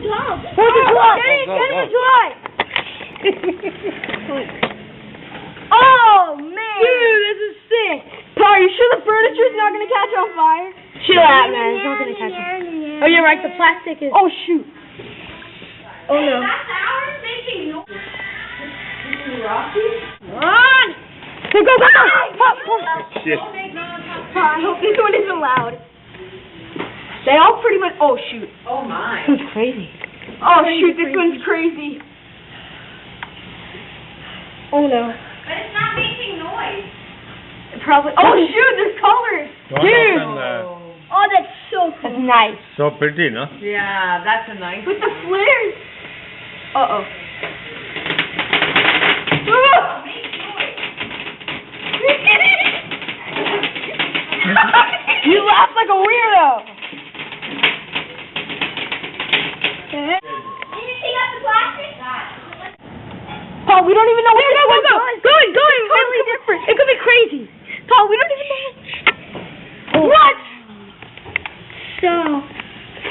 Fourth of July. Oh man, dude, this is sick. Paul, are you sure the furniture's not gonna catch on fire? Chill out, man. It's not gonna catch on fire. Oh, you're right. The plastic is. Oh shoot. Oh no. That's ours making noise. Run! So go, go, go! Pop, pop. Shit. I hope this one isn't loud. They all pretty much. Oh shoot. Oh my. This one's crazy. Oh shoot, this one's crazy. Oh no. But it's not making noise. Probably. Oh shoot, there's colors. Don't Dude. open that. Oh, that's so cool. That's nice. So pretty, no? Yeah, that's a nice. With the flares. Uh oh. You laugh like a weirdo. Paul, we don't even know what this one's on. Going. Totally different. It could be crazy. Paul, we don't even know. What? So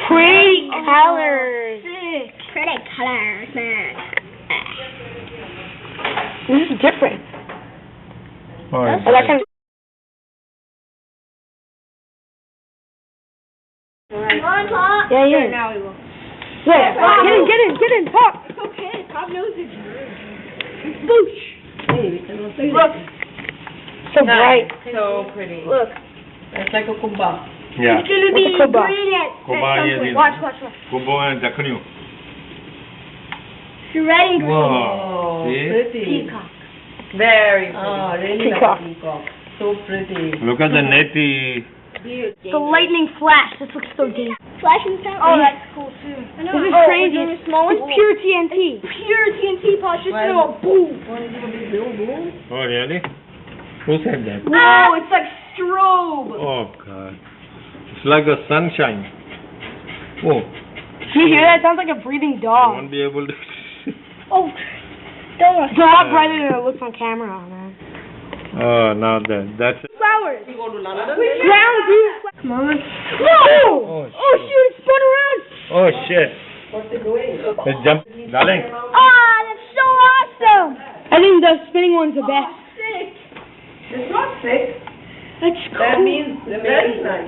pretty colors. Sick. Pretty colors, man. This is different. Oh, Oh, that kind of. Come on, Pop. Yeah. Now we will. Yeah, get in, Pop. It's okay. Pop knows it's Boosh. Look. So bright. So pretty. Look. It's like a kumba. Yeah. It's gonna be Kuba brilliant. is Watch. Kuba and Dakanu. It's red and green. Wow. See? Pretty. Peacock. Very pretty. Oh, really Peacock. like peacock. So pretty. Look at the netty. The lightning flash. This looks so dangerous. Flashing sound. Oh, that's cool too. This is crazy. It's pure TNT. Pure TNT, Paul. It's just gonna go boom. Oh, really? Who said that? Whoa, it's like strobe. Oh, God. It's like the sunshine. Oh, Can you hear that? It sounds like a breathing I dog. won't be able to. Oh, it's a lot brighter than it looks on camera, man. Oh, now that's it. Flowers. You go to London? Ground blue. Come on. Whoa! Oh, Shoot! It spun around. Oh, shit. What's it doing? Let's jump. Darling. Ah, that's so awesome. I think the spinning one's the best. Sick. It's not sick. That's cool. That means very nice.